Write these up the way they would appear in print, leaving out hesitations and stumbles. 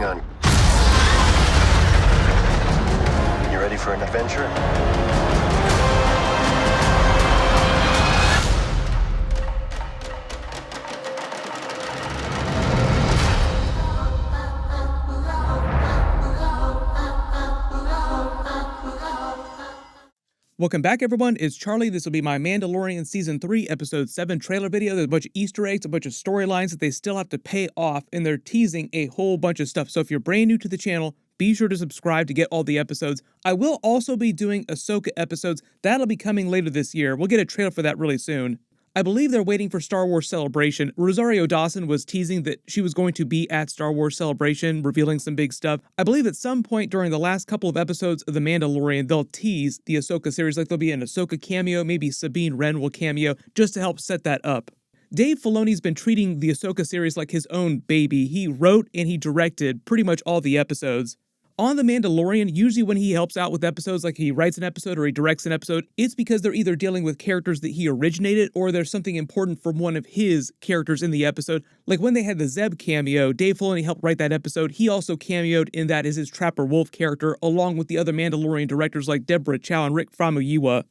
going on? You ready for an adventure? Welcome back, everyone. It's Charlie. This will be my Mandalorian Season 3, Episode 7 trailer video. There's a bunch of Easter eggs, a bunch of storylines that they still have to pay off, and they're teasing a whole bunch of stuff. So if you're brand new to the channel, be sure to subscribe to get all the episodes. I will also be doing Ahsoka episodes. That'll be coming later this year. We'll get a trailer for that really soon. I believe they're waiting for Star Wars Celebration. Rosario Dawson was teasing that she was going to be at Star Wars Celebration, revealing some big stuff. I believe at some point during the last couple of episodes of The Mandalorian, they'll tease the Ahsoka series, like there'll be an Ahsoka cameo, maybe Sabine Wren will cameo, just to help set that up. Dave Filoni's been treating the Ahsoka series like his own baby. He wrote and he directed pretty much all the episodes. On The Mandalorian, usually when he helps out with episodes, like he writes an episode or he directs an episode, it's because they're either dealing with characters that he originated or there's something important from one of his characters in the episode. Like when they had the Zeb cameo, Dave Filoni helped write that episode. He also cameoed in that as his Trapper Wolf character, along with the other Mandalorian directors like Deborah Chow and Rick Famuyiwa.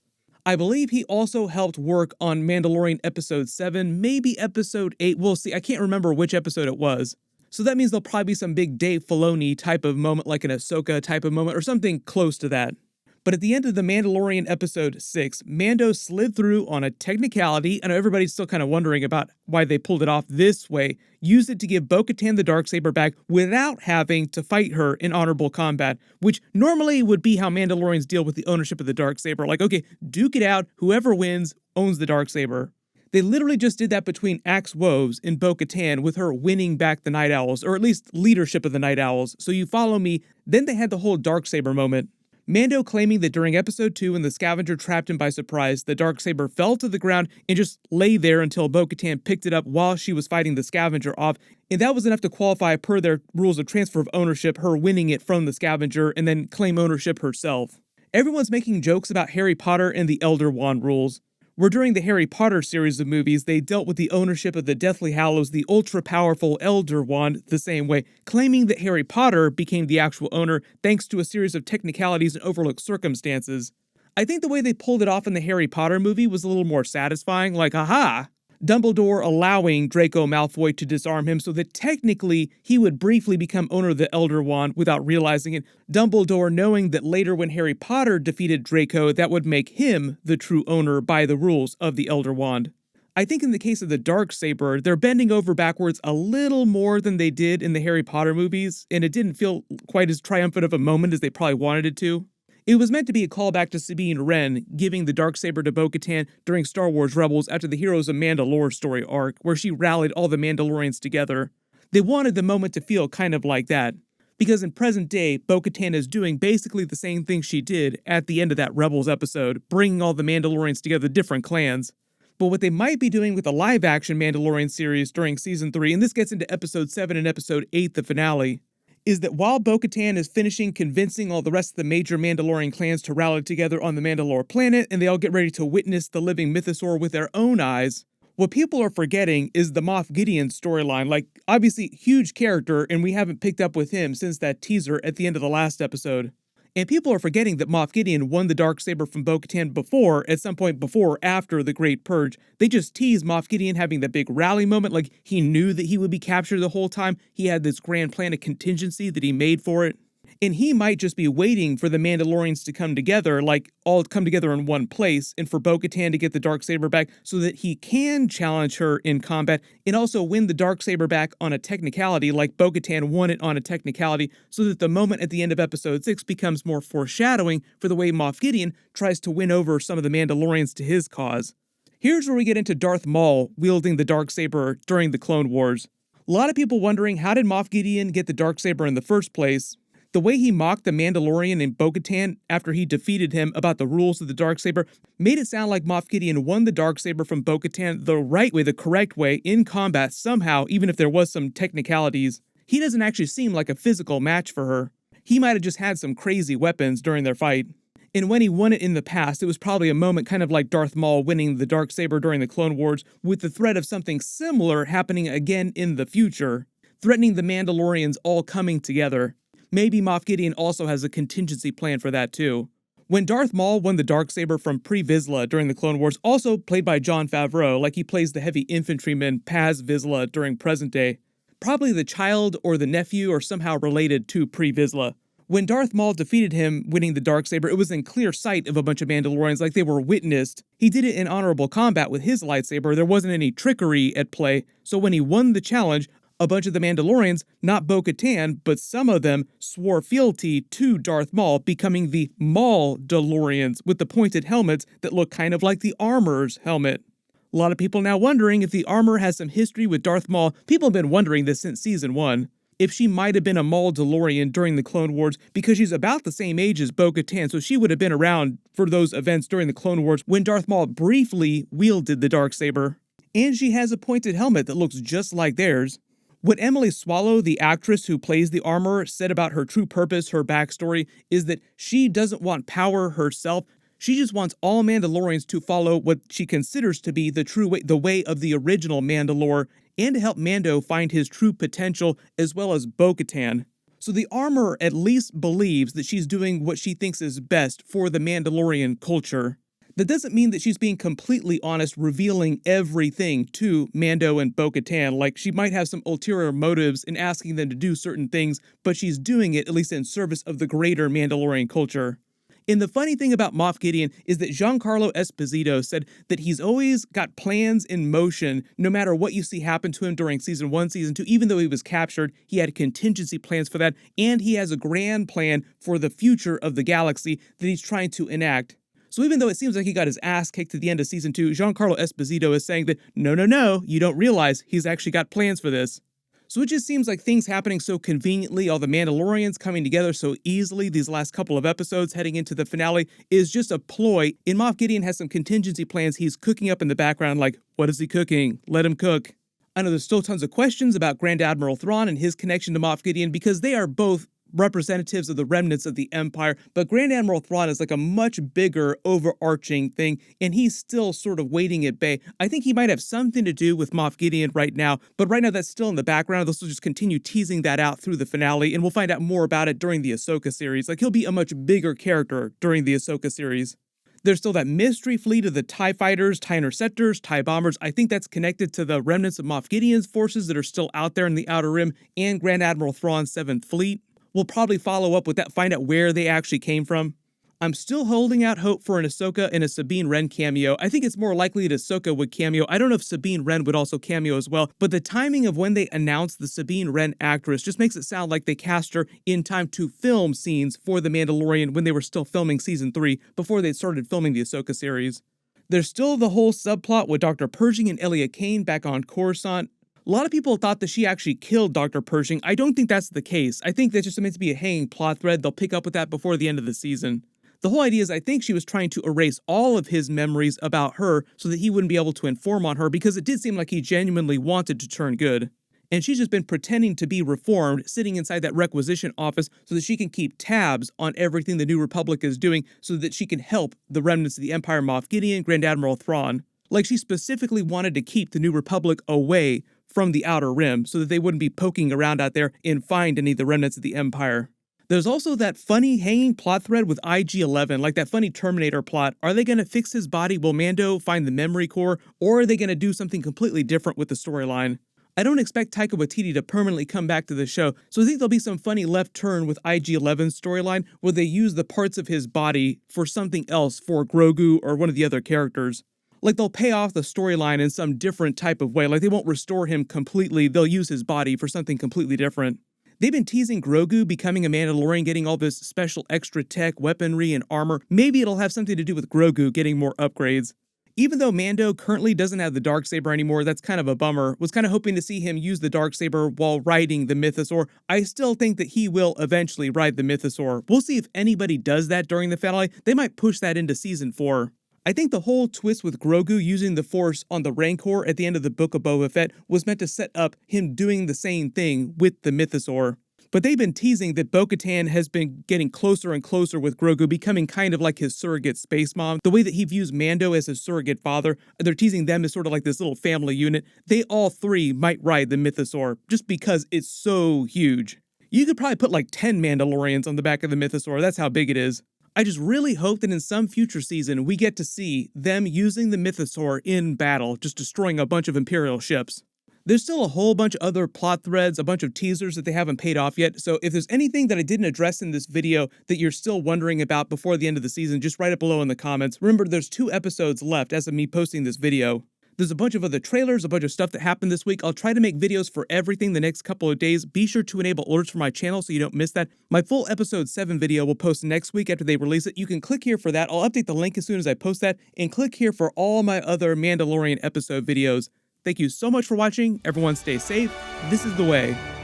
I believe he also helped work on Mandalorian Episode 7, maybe Episode 8. We'll see. I can't remember which episode it was. So that means there'll probably be some big Dave Filoni type of moment, like an Ahsoka type of moment, or something close to that. But at the end of The Mandalorian Episode 6, Mando slid through on a technicality. I know everybody's still kind of wondering about why they pulled it off this way. Used it to give Bo-Katan the Darksaber back without having to fight her in honorable combat, which normally would be how Mandalorians deal with the ownership of the Darksaber. Like, okay, duke it out, whoever wins owns the Darksaber. They literally just did that between Axe Woves and Bo-Katan with her winning back the Night Owls, or at least leadership of the Night Owls, so you follow me. Then they had the whole Darksaber moment. Mando claiming that during Episode 2 when the Scavenger trapped him by surprise, the Darksaber fell to the ground and just lay there until Bo-Katan picked it up while she was fighting the Scavenger off, and that was enough to qualify per their rules of transfer of ownership, her winning it from the Scavenger and then claim ownership herself. Everyone's making jokes about Harry Potter and the Elder Wand rules. Where during the Harry Potter series of movies, they dealt with the ownership of the Deathly Hallows, the ultra-powerful Elder Wand, the same way, claiming that Harry Potter became the actual owner thanks to a series of technicalities and overlooked circumstances. I think the way they pulled it off in the Harry Potter movie was a little more satisfying, like, aha! Dumbledore allowing Draco Malfoy to disarm him so that technically he would briefly become owner of the Elder Wand without realizing it. Dumbledore knowing that later when Harry Potter defeated Draco, that would make him the true owner by the rules of the Elder Wand. I think in the case of the Darksaber, they're bending over backwards a little more than they did in the Harry Potter movies, and it didn't feel quite as triumphant of a moment as they probably wanted it to. It was meant to be a callback to Sabine Wren giving the Darksaber to Bo-Katan during Star Wars Rebels after the Heroes of Mandalore story arc, where she rallied all the Mandalorians together. They wanted the moment to feel kind of like that, because in present day, Bo-Katan is doing basically the same thing she did at the end of that Rebels episode, bringing all the Mandalorians together, different clans. But what they might be doing with the live-action Mandalorian series during Season 3, and this gets into Episode 7 and Episode 8, the finale, is that while Bo-Katan is finishing convincing all the rest of the major Mandalorian clans to rally together on the Mandalore planet and they all get ready to witness the living mythosaur with their own eyes, what people are forgetting is the Moff Gideon storyline. Like, obviously, huge character, and we haven't picked up with him since that teaser at the end of the last episode. And people are forgetting that Moff Gideon won the Darksaber from Bo-Katan before, at some point before or after the Great Purge. They just teased Moff Gideon having that big rally moment, like he knew that he would be captured the whole time. He had this grand plan of contingency that he made for it. And he might just be waiting for the Mandalorians to come together, like all come together in one place, and for Bo-Katan to get the Darksaber back so that he can challenge her in combat and also win the Darksaber back on a technicality, like Bo-Katan won it on a technicality, so that the moment at the end of Episode 6 becomes more foreshadowing for the way Moff Gideon tries to win over some of the Mandalorians to his cause. Here's where we get into Darth Maul wielding the Darksaber during the Clone Wars. A lot of people wondering, how did Moff Gideon get the Darksaber in the first place? The way he mocked the Mandalorian and Bo-Katan after he defeated him about the rules of the Darksaber made it sound like Moff Gideon won the Darksaber from Bo-Katan the right way, the correct way, in combat somehow, even if there was some technicalities. He doesn't actually seem like a physical match for her. He might have just had some crazy weapons during their fight. And when he won it in the past, it was probably a moment kind of like Darth Maul winning the Darksaber during the Clone Wars, with the threat of something similar happening again in the future. threatening the Mandalorians all coming together. Maybe Moff Gideon also has a contingency plan for that too. When Darth Maul won the Darksaber from Pre Vizsla during the Clone Wars, also played by Jon Favreau, like he plays the heavy infantryman Paz Vizsla during present day, probably the child or the nephew or somehow related to Pre Vizsla. When Darth Maul defeated him, winning the Darksaber, it was in clear sight of a bunch of Mandalorians, like they were witnessed. He did it in honorable combat with his lightsaber, there wasn't any trickery at play, so when he won the challenge, a bunch of the Mandalorians, not Bo-Katan, but some of them, swore fealty to Darth Maul, becoming the Maul-Dalorians with the pointed helmets that look kind of like the Armor's helmet. A lot of people now wondering if the Armor has some history with Darth Maul. People have been wondering this since Season 1. If she might have been a Maul-Dalorian during the Clone Wars, because she's about the same age as Bo-Katan, so she would have been around for those events during the Clone Wars when Darth Maul briefly wielded the Darksaber. And she has a pointed helmet that looks just like theirs. What Emily Swallow, the actress who plays the Armor, said about her true purpose, her backstory, is that she doesn't want power herself. She just wants all Mandalorians to follow what she considers to be the true way, the way of the original Mandalore, and to help Mando find his true potential as well as Bo-Katan. So the Armor at least believes that she's doing what she thinks is best for the Mandalorian culture. That doesn't mean that she's being completely honest, revealing everything to Mando and Bo-Katan, like she might have some ulterior motives in asking them to do certain things, but she's doing it at least in service of the greater Mandalorian culture. And the funny thing about Moff Gideon is that Giancarlo Esposito said that he's always got plans in motion no matter what you see happen to him during Season 1, Season 2. Even though he was captured, he had contingency plans for that, and he has a grand plan for the future of the galaxy that he's trying to enact. So even though it seems like he got his ass kicked at the end of Season 2, Giancarlo Esposito is saying that, no, you don't realize he's actually got plans for this. So it just seems like things happening so conveniently, all the Mandalorians coming together so easily these last couple of episodes heading into the finale is just a ploy. And Moff Gideon has some contingency plans he's cooking up in the background, like, what is he cooking? Let him cook. I know there's still tons of questions about Grand Admiral Thrawn and his connection to Moff Gideon because they are both representatives of the remnants of the Empire, but Grand Admiral Thrawn is like a much bigger, overarching thing, and he's still sort of waiting at bay. I think he might have something to do with Moff Gideon right now, but right now that's still in the background. They'll just continue teasing that out through the finale, and we'll find out more about it during the Ahsoka series. Like, he'll be a much bigger character during the Ahsoka series. There's still that mystery fleet of the TIE fighters, TIE interceptors, TIE bombers. I think that's connected to the remnants of Moff Gideon's forces that are still out there in the Outer Rim and Grand Admiral Thrawn's 7th Fleet. We'll probably follow up with that, find out where they actually came from. I'm still holding out hope for an Ahsoka and a Sabine Wren cameo. I think it's more likely that Ahsoka would cameo. I don't know if Sabine Wren would also cameo as well, but the timing of when they announced the Sabine Wren actress just makes it sound like they cast her in time to film scenes for The Mandalorian when they were still filming Season 3, before they started filming the Ahsoka series. There's still the whole subplot with Dr. Pershing and Elia Kane back on Coruscant. A lot of people thought that she actually killed Dr. Pershing. I don't think that's the case. I think that's just meant to be a hanging plot thread. They'll pick up with that before the end of the season. The whole idea is I think she was trying to erase all of his memories about her so that he wouldn't be able to inform on her, because it did seem like he genuinely wanted to turn good. And she's just been pretending to be reformed, sitting inside that requisition office so that she can keep tabs on everything the New Republic is doing so that she can help the remnants of the Empire, Moff Gideon, Grand Admiral Thrawn. Like, she specifically wanted to keep the New Republic away from the Outer Rim so that they wouldn't be poking around out there and find any of the remnants of the Empire. There's also that funny hanging plot thread with IG-11, like that funny Terminator plot. Are they going to fix his body? Will Mando find the memory core? Or are they going to do something completely different with the storyline? I don't expect Taika Waititi to permanently come back to the show, so I think there'll be some funny left turn with IG-11's storyline where they use the parts of his body for something else for Grogu or one of the other characters. Like, they'll pay off the storyline in some different type of way. Like, they won't restore him completely. They'll use his body for something completely different. They've been teasing Grogu becoming a Mandalorian, getting all this special extra tech, weaponry, and armor. Maybe it'll have something to do with Grogu getting more upgrades. Even though Mando currently doesn't have the Darksaber anymore, that's kind of a bummer. Was kind of hoping to see him use the Darksaber while riding the Mythosaur. I still think that he will eventually ride the Mythosaur. We'll see if anybody does that during the finale. They might push that into Season 4. I think the whole twist with Grogu using the Force on the Rancor at the end of the Book of Boba Fett was meant to set up him doing the same thing with the Mythosaur. But they've been teasing that Bo-Katan has been getting closer and closer with Grogu, becoming kind of like his surrogate space mom. The way that he views Mando as his surrogate father, they're teasing them as sort of like this little family unit. They all three might ride the Mythosaur just because it's so huge. You could probably put like 10 Mandalorians on the back of the Mythosaur, that's how big it is. I just really hope that in some future season we get to see them using the Mythosaur in battle, just destroying a bunch of Imperial ships. There's still a whole bunch of other plot threads, a bunch of teasers that they haven't paid off yet, so if there's anything that I didn't address in this video that you're still wondering about before the end of the season, just write it below in the comments. Remember, there's 2 episodes left as of me posting this video. There's a bunch of other trailers, a bunch of stuff that happened this week. I'll try to make videos for everything the next couple of days. Be sure to enable alerts for my channel so you don't miss that. My full episode 7 video will post next week after they release it. You can click here for that. I'll update the link as soon as I post that, and click here for all my other Mandalorian episode videos. Thank you so much for watching. Everyone stay safe. This is the way.